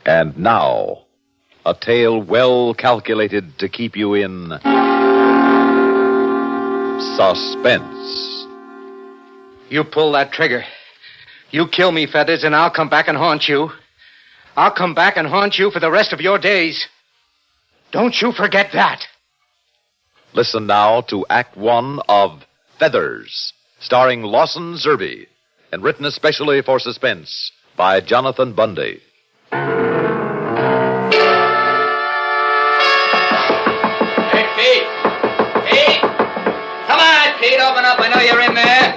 And now, a tale well calculated to keep you in suspense. You pull that trigger. You kill me, Feathers, and I'll come back and haunt you. I'll come back and haunt you for the rest of your days. Don't you forget that. Listen now to Act One of Feathers, starring Lawson Zerbe, and written especially for suspense by Jonathan Bundy. Hey, Pete! Pete! Come on, Pete, open up. I know you're in there.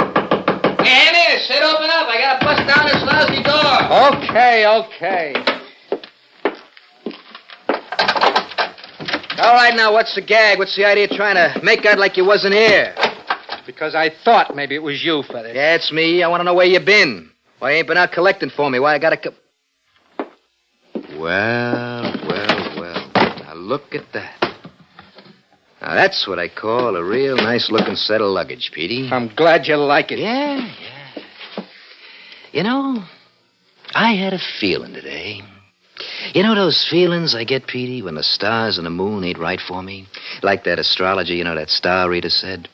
Hey, in here, Sid, open up. I gotta bust down this lousy door. Okay. All right, now, what's the gag? What's the idea of trying to make out like you wasn't here? Because I thought maybe it was you, Feathers. Yeah, it's me. I want to know where you been. Why you ain't been out collecting for me? Why I gotta Well. Now, look at that. Now, that's what I call a real nice-looking set of luggage, Petey. I'm glad you like it. Yeah. You know, I had a feeling today. You know those feelings I get, Petey, when the stars and the moon ain't right for me? Like that astrology, that star reader said?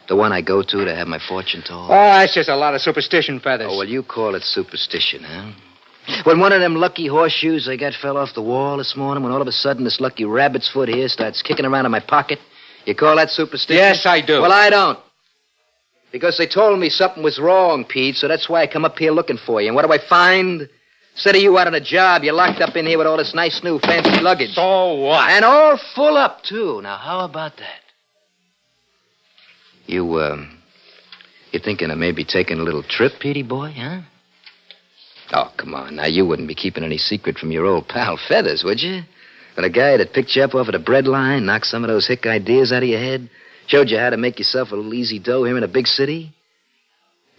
The one I go to have my fortune told? Oh, that's just a lot of superstition, Feathers. Oh, well, you call it superstition, huh? When one of them lucky horseshoes I got fell off the wall this morning, when all of a sudden this lucky rabbit's foot here starts kicking around in my pocket, you call that superstition? Yes, I do. Well, I don't. Because they told me something was wrong, Pete, so that's why I come up here looking for you. And what do I find? Instead of you out on a job, you're locked up in here with all this nice new fancy luggage. So what? And all full up, too. Now, how about that? You thinking of maybe taking a little trip, Petey boy, huh? Oh, come on. Now, you wouldn't be keeping any secret from your old pal Feathers, would you? When a guy that picked you up off of the bread line, knocked some of those hick ideas out of your head, showed you how to make yourself a little easy dough here in a big city?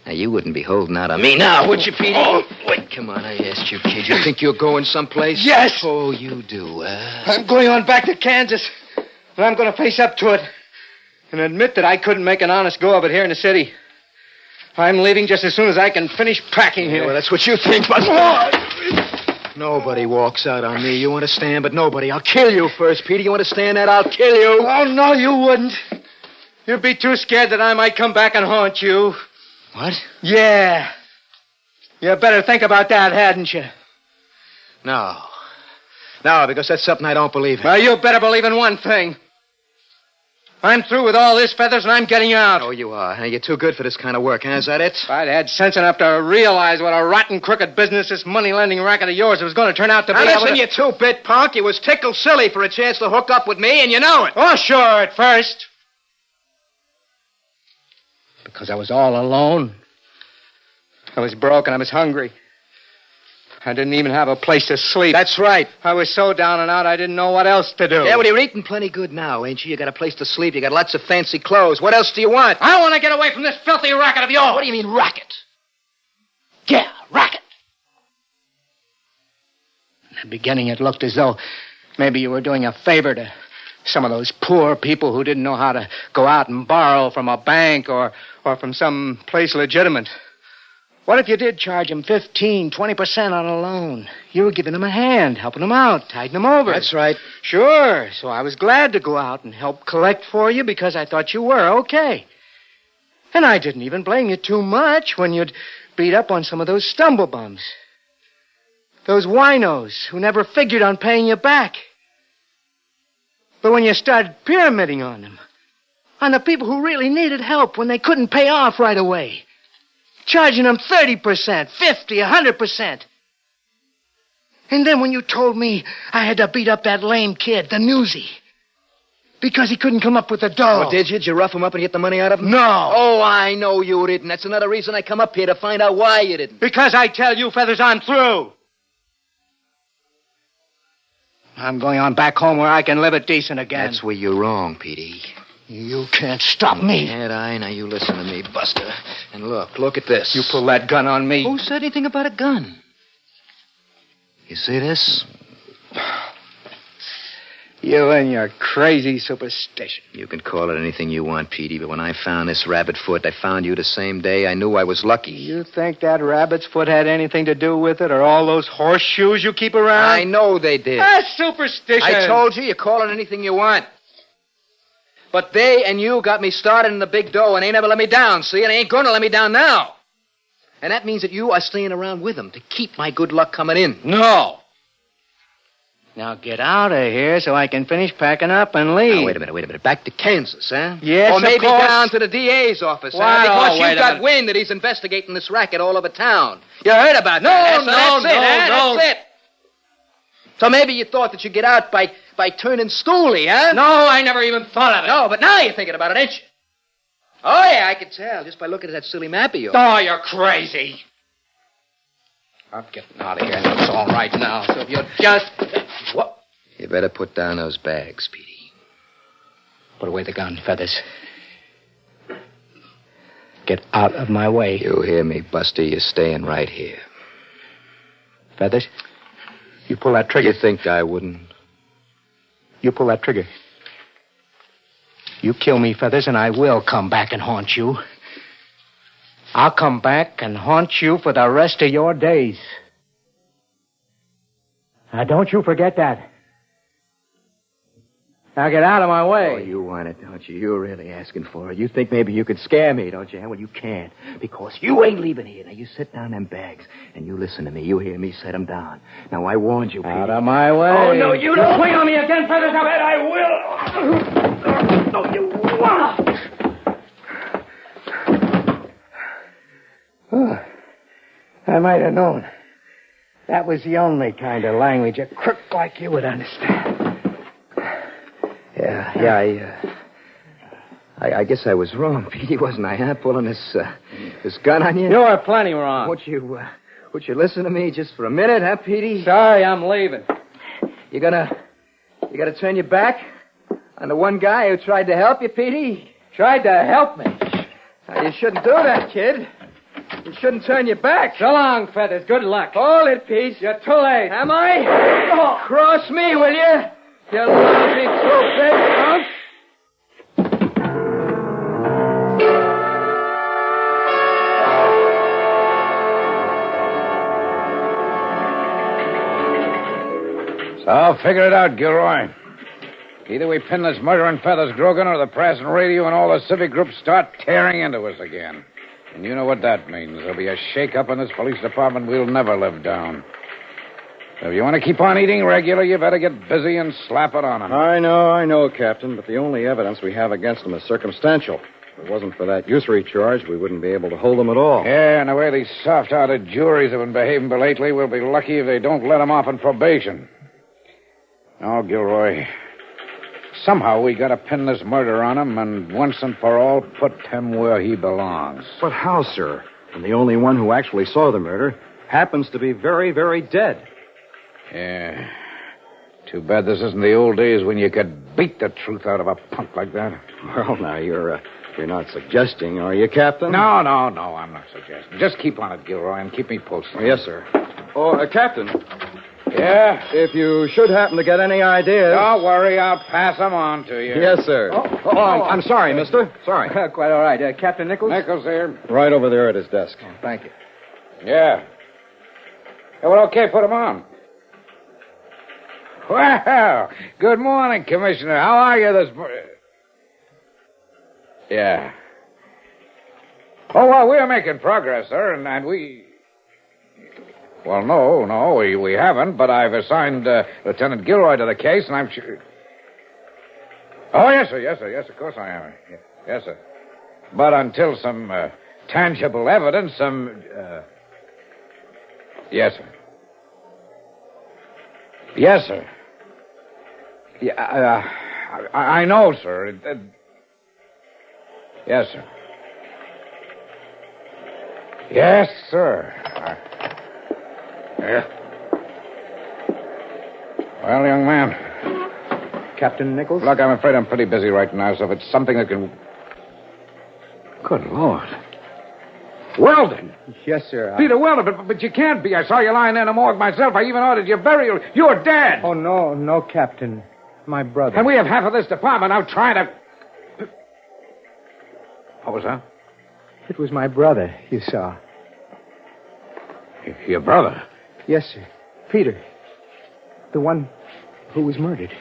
Now, you wouldn't be holding out on me now, would you, Petey? Oh, wait, come on, I asked you, kid. You think you're going someplace? Yes! Oh, you do, huh? I'm going on back to Kansas, and I'm going to face up to it and admit that I couldn't make an honest go of it here in the city. I'm leaving just as soon as I can finish packing here. Well, that's what you think, but... Nobody walks out on me, you understand? But nobody. I'll kill you first, Petey. You understand that? I'll kill you. Oh, no, you wouldn't. You'd be too scared that I might come back and haunt you. What? Yeah. You better think about that, hadn't you? No. No, because that's something I don't believe in. Well, you better believe in one thing. I'm through with all this, Feathers, and I'm getting out. Oh, you are. Huh? You're too good for this kind of work, huh? Is that it? If I'd had sense enough to realize what a rotten, crooked business this money-lending racket of yours was going to turn out to be... Now, listen, you two-bit punk. You was tickled silly for a chance to hook up with me, and you know it. Oh, sure, at first. Because I was all alone. I was broke and I was hungry. I didn't even have a place to sleep. That's right. I was so down and out I didn't know what else to do. Yeah, well, you're eating plenty good now, ain't you? You got a place to sleep. You got lots of fancy clothes. What else do you want? I want to get away from this filthy racket of yours. What do you mean, racket? Yeah, racket. In the beginning, it looked as though maybe you were doing a favor to some of those poor people who didn't know how to go out and borrow from a bank or from some place legitimate. What if you did charge them 15, 20% on a loan? You were giving them a hand, helping them out, tiding them over. That's right. Sure. So I was glad to go out and help collect for you because I thought you were okay. And I didn't even blame you too much when you'd beat up on some of those stumblebums. Those winos who never figured on paying you back. But when you started pyramiding on them, on the people who really needed help when they couldn't pay off right away, charging them 30%, 50%, 100%. And then when you told me I had to beat up that lame kid, the newsie, because he couldn't come up with the dough. Oh, did you? Did you rough him up and get the money out of him? No. Oh, I know you didn't. That's another reason I come up here, to find out why you didn't. Because I tell you, Feathers, I'm through. I'm going on back home where I can live it decent again. That's where you're wrong, Petey. You can't stop me. Can't I? Now you listen to me, Buster. And look at this. You pull that gun on me. Who said anything about a gun? You see this? You and your crazy superstition. You can call it anything you want, Petey, but when I found this rabbit foot, I found you the same day. I knew I was lucky. You think that rabbit's foot had anything to do with it, or all those horseshoes you keep around? I know they did. That's superstition. I told you call it anything you want. But they and you got me started in the big dough and ain't ever let me down, see? And they ain't gonna let me down now. And that means that you are staying around with them to keep my good luck coming in. No. Now get out of here so I can finish packing up and leave. Now, wait a minute. Back to Kansas, huh? Yes, or maybe of course. down to the DA's office, Wow, huh? Because wait you've a got minute. wind that he's investigating this racket all over town. You heard about No, that? no, That's it, no, huh? no. That's it. So maybe you thought that you'd get out by turning stoolie, huh? No, I never even thought of it. No, but now you're thinking about it, ain't you? Oh, yeah, I can tell just by looking at that silly map of yours. Oh, you're crazy. I'm getting out of here, and it's all right now. So if you'll just... What? You better put down those bags, Petey. Put away the gun, Feathers. Get out of my way. You hear me, Buster? You're staying right here. Feathers, you pull that trigger. You think I wouldn't? You pull that trigger. You kill me, Feathers, and I will come back and haunt you. I'll come back and haunt you for the rest of your days. Now, don't you forget that. Now, get out of my way. Oh, you want it, don't you? You're really asking for it. You think maybe you could scare me, don't you? Well, you can't, because you ain't leaving here. Now, you sit down them bags, and you listen to me. You hear me set them down. Now, I warned you, Petey. Out of my way. Oh, no, you don't. swing on me again, Feathers. I bet I will. No, you won't. Oh, I might have known. That was the only kind of language a crook like you would understand. I guess I was wrong, Petey, wasn't I, huh? Pulling this gun on you? You were plenty wrong. Won't you listen to me just for a minute, huh, Petey? Sorry, I'm leaving. You gonna turn your back on the one guy who tried to help you, Petey? Tried to help me. Now, you shouldn't do that, kid. You shouldn't turn your back. So long, Feathers. Good luck. Hold it, Pete. You're too late. Am I? Oh, cross me, will you? You lousy two-bit punk. So, figure it out, Gilroy. Either we pin this murder on Feathers Grogan, or the press and radio and all the civic groups start tearing into us again. And you know what that means. There'll be a shake-up in this police department we'll never live down. So if you want to keep on eating regular, you better get busy and slap it on them. I know, Captain, but the only evidence we have against them is circumstantial. If it wasn't for that usury charge, we wouldn't be able to hold them at all. Yeah, and the way these soft-hearted juries have been behaving lately, we'll be lucky if they don't let them off on probation. No, Gilroy. Somehow we gotta pin this murder on him and once and for all put him where he belongs. But how, sir? And the only one who actually saw the murder happens to be very, very dead. Yeah. Too bad this isn't the old days when you could beat the truth out of a punk like that. Well, now, you're not suggesting, are you, Captain? No, I'm not suggesting. Just keep on it, Gilroy, and keep me posted. Yes, sir. Oh, Captain, Yeah? if you should happen to get any ideas... Don't worry, I'll pass them on to you. Yes, sir. I'm sorry, mister. Sorry. Quite all right. Captain Nichols? Nichols here. Right over there at his desk. Thank you. Yeah. Well, okay, put them on. Well, good morning, Commissioner. How are you this morning? Yeah. Oh, well, we're making progress, sir, and we... Well, no, we haven't, but I've assigned Lieutenant Gilroy to the case, and I'm sure... Oh, yes, sir, of course I am. Yes, sir. But until some tangible evidence, Yes, sir. Yes, sir. Yeah, I know, sir. Yes, sir. Yes, sir. Yeah. Well, young man. Captain Nichols? Look, I'm afraid I'm pretty busy right now, so if it's something that can... Good Lord. Weldon! Yes, sir. Peter Weldon, but you can't be. I saw you lying there in the morgue myself. I even ordered your burial. You're dead. Oh, no, Captain. my brother. And we have half of this department out trying to... What was that? It was my brother you saw. Your brother? Yes, sir. Peter. The one who was murdered.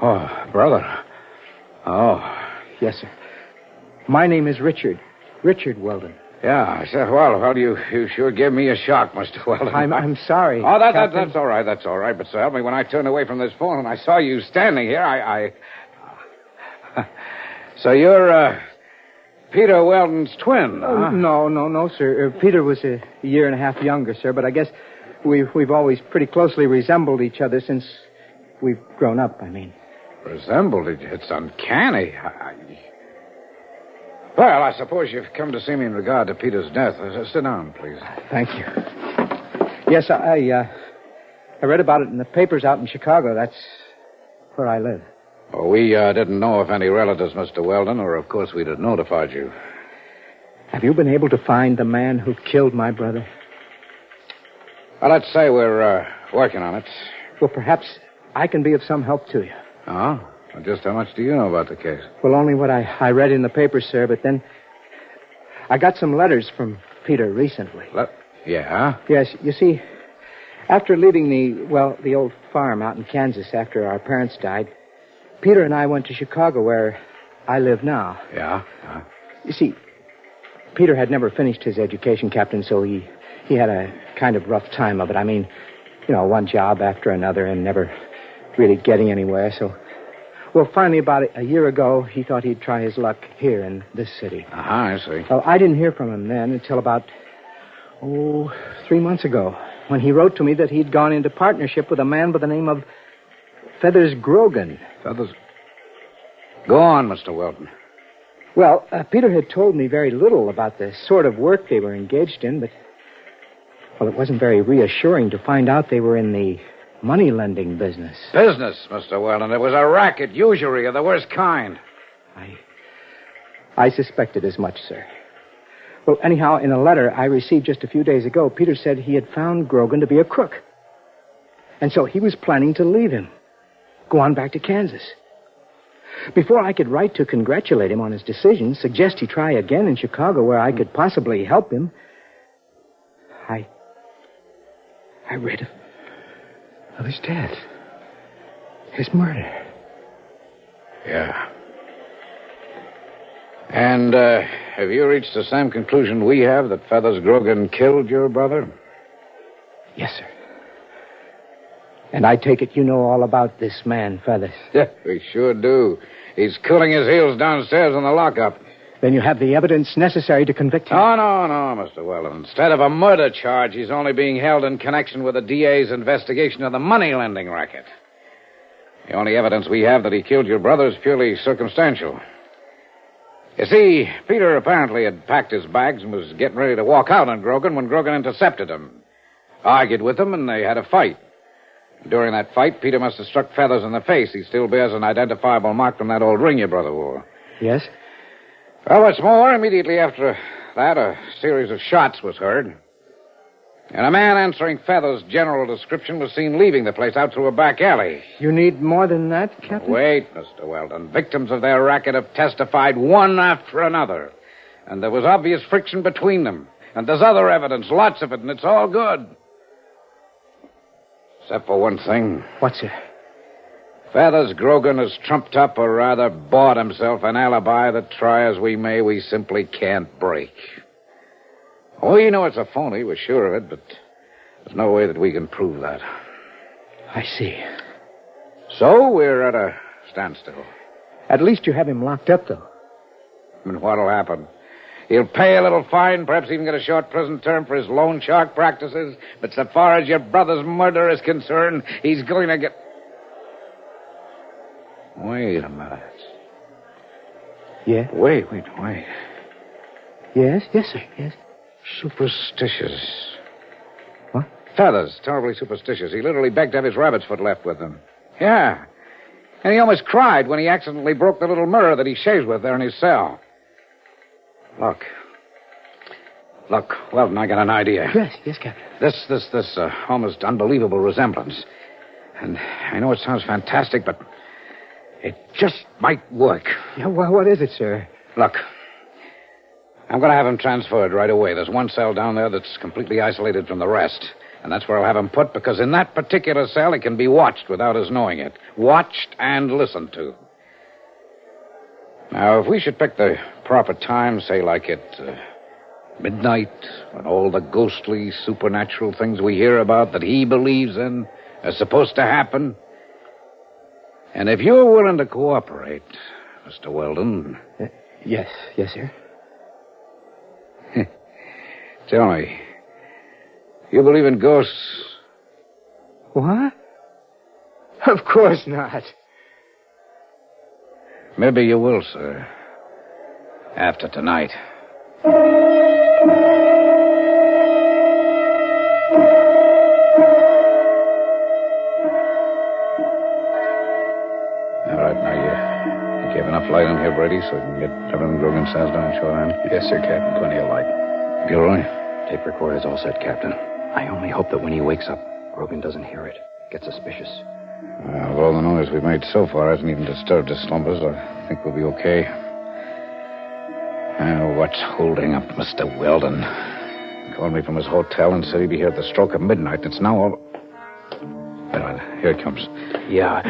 Oh, brother. Oh. Yes, sir. My name is Richard. Richard Weldon. Yeah, I said, well, you sure gave me a shock, Mr. Weldon. I'm sorry. Oh, that's all right, But so help me, when I turned away from this phone and I saw you standing here, I... So you're, Peter Weldon's twin, huh? No, sir. Peter was a year and a half younger, sir, but I guess we've always pretty closely resembled each other since we've grown up, I mean. Resembled? It's uncanny. Well, I suppose you've come to see me in regard to Peter's death. Sit down, please. Thank you. Yes, I read about it in the papers out in Chicago. That's where I live. Well, we didn't know of any relatives, Mr. Weldon, or of course we'd have notified you. Have you been able to find the man who killed my brother? Well, let's say we're working on it. Well, perhaps I can be of some help to you. Oh? Well, just how much do you know about the case? Well, only what I read in the papers, sir, but then I got some letters from Peter recently. Yeah? Yes, you see, after leaving the old farm out in Kansas after our parents died, Peter and I went to Chicago, where I live now. Yeah? You see, Peter had never finished his education, Captain, so he had a kind of rough time of it. I mean, one job after another and never really getting anywhere, so... Well, finally, about a year ago, he thought he'd try his luck here in this city. I see. Well, I didn't hear from him then until about, 3 months ago, when he wrote to me that he'd gone into partnership with a man by the name of Feathers Grogan. Feathers? Go on, Mr. Weldon. Well, Peter had told me very little about the sort of work they were engaged in, but, it wasn't very reassuring to find out they were in the money-lending business. Business, Mr. Weldon. It was a racket, usury of the worst kind. I suspected as much, sir. Well, anyhow, in a letter I received just a few days ago, Peter said he had found Grogan to be a crook. And so he was planning to leave him, go on back to Kansas. Before I could write to congratulate him on his decision, suggest he try again in Chicago where I could possibly help him, I read of his death. His murder. Yeah. And, have you reached the same conclusion we have, that Feathers Grogan killed your brother? Yes, sir. And I take it you know all about this man, Feathers. Yeah, we sure do. He's cooling his heels downstairs in the lockup. Then you have the evidence necessary to convict him? Oh, no, Mr. Weldon. Instead of a murder charge, he's only being held in connection with the DA's investigation of the money-lending racket. The only evidence we have that he killed your brother is purely circumstantial. You see, Peter apparently had packed his bags and was getting ready to walk out on Grogan when Grogan intercepted him. Argued with him, and they had a fight. During that fight, Peter must have struck Feathers in the face. He still bears an identifiable mark from that old ring your brother wore. Yes? Well, what's more, immediately after that, a series of shots was heard. And a man answering Feathers' general description was seen leaving the place out through a back alley. You need more than that, Captain? Wait, Mr. Weldon. Victims of their racket have testified one after another. And there was obvious friction between them. And there's other evidence, lots of it, and it's all good. Except for one thing. What's it? Feathers Grogan has trumped up, or rather bought himself, an alibi that, try as we may, we simply can't break. We know it's a phony, we're sure of it, but there's no way that we can prove that. I see. So we're at a standstill. At least you have him locked up, though. And what'll happen? He'll pay a little fine, perhaps even get a short prison term for his loan shark practices, but so far as your brother's murder is concerned, he's going to get... Wait a minute. Yeah? Wait. Yes, sir, yes. Superstitious. What? Feathers, terribly superstitious. He literally begged to have his rabbit's foot left with him. Yeah. And he almost cried when he accidentally broke the little mirror that he shaves with there in his cell. Look, Weldon, I got an idea. Yes, Captain. This almost unbelievable resemblance. And I know it sounds fantastic, but It just might work. Yeah, well, what is it, sir? Look, I'm going to have him transferred right away. There's one cell down there that's completely isolated from the rest. And that's where I'll have him put, because in that particular cell, he can be watched without us knowing it. Watched and listened to. Now, if we should pick the proper time, say like at midnight, when all the ghostly, supernatural things we hear about that he believes in are supposed to happen. And if you're willing to cooperate, Mr. Weldon. Yes, sir. Tell me, you believe in ghosts? What? Of course not. Maybe you will, sir. After tonight. You have enough light in here, Brady, so we can get everything Grogan says down shorehand? Yes, sir, Captain. Plenty of light. Gilroy? Tape recorder's all set, Captain. I only hope that when he wakes up, Grogan doesn't hear it. Get suspicious. Well, all the noise we've made so far hasn't even disturbed his slumbers. I think we'll be okay. What's holding up Mr. Weldon? He called me from his hotel and said he'd be here at the stroke of midnight. It's now all... Wait a minute. Here it comes. Yeah.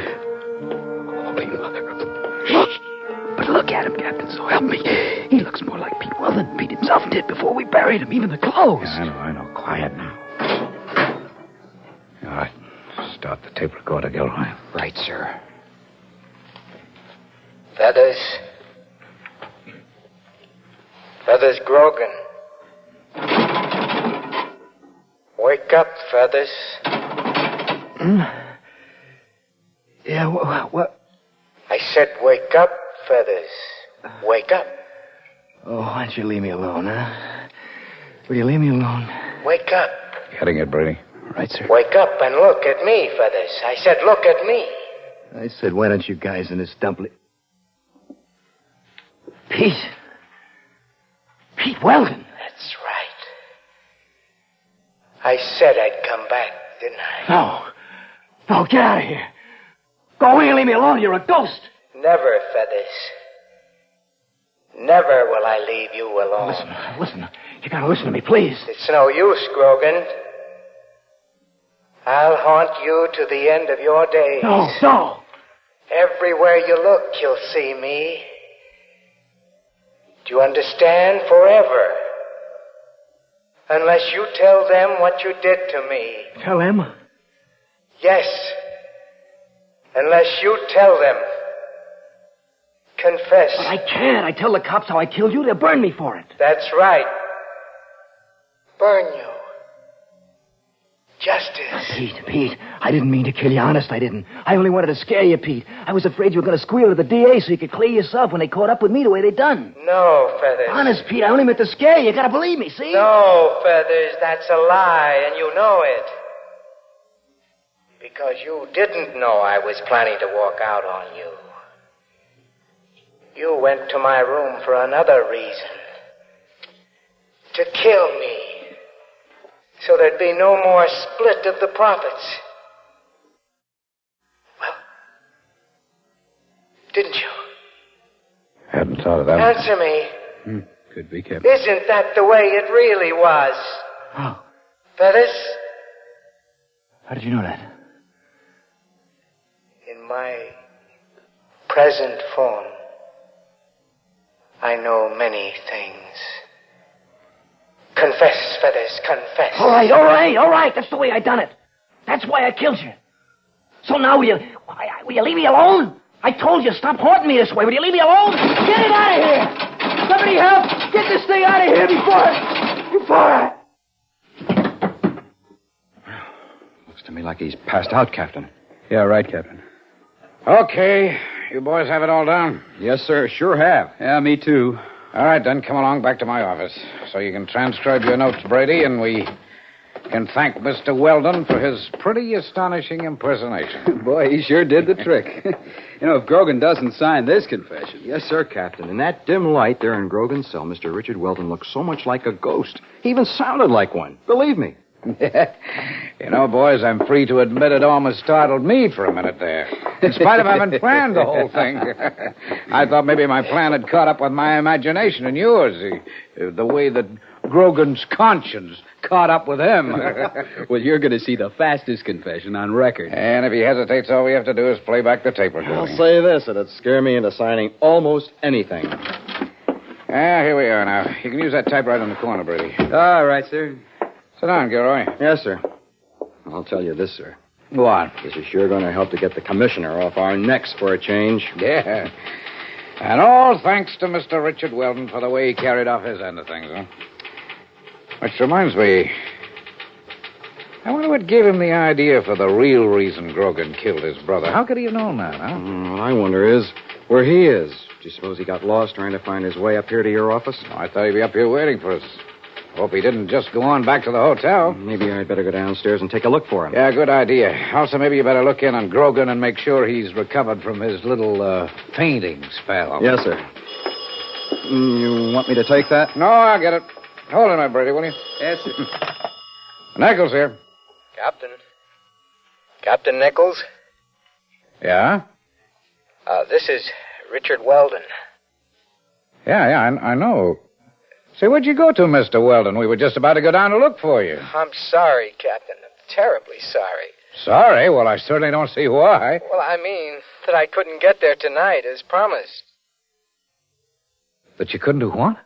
But look at him, Captain, so help me. He looks more like Pete Weldon than Pete himself did before we buried him, even the clothes. Yeah, I know. Quiet now. All right. Start the tape recorder, Gilroy. Right, sir. Feathers Grogan. Wake up, Feathers. Yeah, what? I said wake up, Feathers. Wake up. Oh, why don't you leave me alone, huh? Will you leave me alone? Wake up. Getting it, Brady. Right, sir. Wake up and look at me, Feathers. I said look at me. I said, why don't you guys in this dumpling... Pete Weldon. That's right. I said I'd come back, didn't I? No, get out of here. Go away and leave me alone. You're a ghost. Never, Feathers. Never will I leave you alone. Listen. You gotta listen to me, please. It's no use, Grogan. I'll haunt you to the end of your days. No. Everywhere you look, you'll see me. Do you understand? Forever. Unless you tell them what you did to me. Tell them? Yes. Unless you tell them. Confess. But I can't. I tell the cops how I killed you, they'll burn me for it. That's right. Burn you. Justice. Pete, I didn't mean to kill you. Honest, I didn't. I only wanted to scare you, Pete. I was afraid you were going to squeal to the DA so you could clear yourself when they caught up with me the way they done. No, Feathers. Honest, Pete, I only meant to scare you. You gotta believe me, see? No, Feathers, that's a lie, and you know it. Because you didn't know I was planning to walk out on you. You went to my room for another reason. To kill me. So there'd be no more split of the profits. Well, didn't you? Hadn't thought of that. Answer me. Could be, Captain. Isn't that the way it really was? Oh. Feathers? How did you know that? In my present form, I know many things. Confess, Feathers, confess. All right. That's the way I done it. That's why I killed you. So now will you leave me alone? I told you, stop haunting me this way. Will you leave me alone? Get it out of here! Somebody help! Get this thing out of here before... Looks to me like he's passed out, Captain. Yeah, right, Captain. Okay. You boys have it all down? Yes, sir. Sure have. Yeah, me too. All right, then come along back to my office so you can transcribe your notes, Brady, and we can thank Mr. Weldon for his pretty astonishing impersonation. Boy, he sure did the trick. If Grogan doesn't sign this confession. Yes, sir, Captain. In that dim light there in Grogan's cell, Mr. Richard Weldon looked so much like a ghost. He even sounded like one. Believe me. You know, boys, I'm free to admit it almost startled me for a minite there. In spite of having planned the whole thing. I thought maybe my plan had caught up with my imagination and yours. The way that Grogan's conscience caught up with him. Well, you're going to see the fastest confession on record. And if he hesitates, all we have to do is play back the tape recording. I'll say this, it'd scare me into signing almost anything. Here we are now. You can use that typewriter in the corner, Brady. All right, sir. Sit down, Gilroy. Yes, sir. I'll tell you this, sir. What? This is sure going to help to get the commissioner off our necks for a change. Yeah. And all thanks to Mr. Richard Weldon for the way he carried off his end of things, huh? Which reminds me, I wonder what gave him the idea for the real reason Grogan killed his brother. How could he have known that, huh? What I wonder is where he is. Do you suppose he got lost trying to find his way up here to your office? I thought he'd be up here waiting for us. Hope he didn't just go on back to the hotel. Maybe I'd better go downstairs and take a look for him. Yeah, good idea. Also, maybe you better look in on Grogan and make sure he's recovered from his little fainting spell. Yes, sir. You want me to take that? No, I'll get it. Hold on a minute, Brady, will you? Yes, sir. Nichols here. Captain Nichols? Yeah? This is Richard Weldon. Yeah, I know. Say, where'd you go to, Mr. Weldon? We were just about to go down to look for you. I'm sorry, Captain. I'm terribly sorry. Sorry? Well, I certainly don't see why. Well, I mean that I couldn't get there tonight as promised. That you couldn't do what?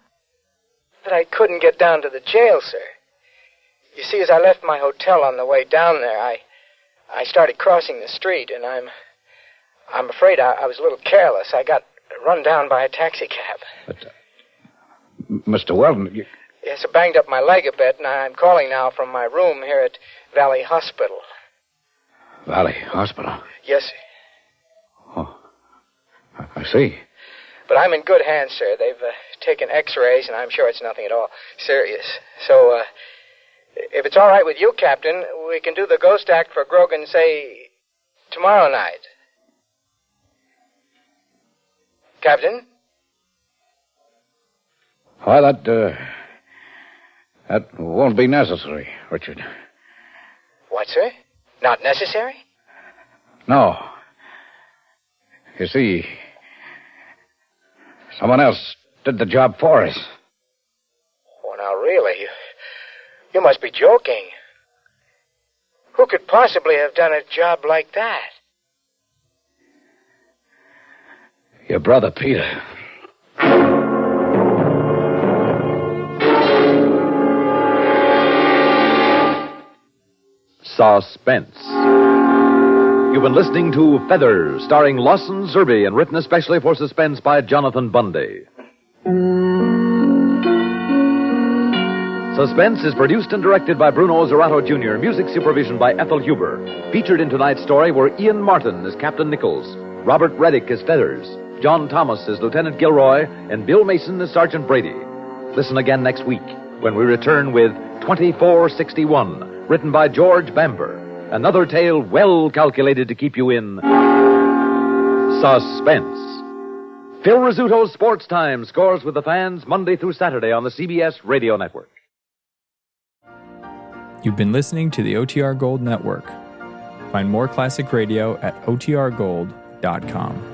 That I couldn't get down to the jail, sir. You see, as I left my hotel on the way down there, I started crossing the street, and I'm afraid I was a little careless. I got run down by a taxicab. But, Mr. Weldon, you... Yes, I banged up my leg a bit, and I'm calling now from my room here at Valley Hospital. Valley Hospital? Yes, sir. Oh, I see. But I'm in good hands, sir. They've taken x-rays, and I'm sure it's nothing at all serious. So, if it's all right with you, Captain, we can do the ghost act for Grogan, say, tomorrow night. Captain? Why, that won't be necessary, Richard. What, sir? Not necessary? No. You see, someone else did the job for us. Oh, now, really? You must be joking. Who could possibly have done a job like that? Your brother, Peter. Suspense. You've been listening to Feathers, starring Lawson Zerbe and written especially for Suspense by Jonathan Bundy. Suspense is produced and directed by Bruno Zerato Jr., music supervision by Ethel Huber. Featured in tonight's story were Ian Martin as Captain Nichols, Robert Reddick as Feathers, John Thomas as Lieutenant Gilroy, and Bill Mason as Sergeant Brady. Listen again next week when we return with 2461, written by George Bamber. Another tale well calculated to keep you in suspense. Phil Rizzuto's Sports Time scores with the fans Monday through Saturday on the CBS Radio Network. You've been listening to the OTR Gold Network. Find more classic radio at otrgold.com.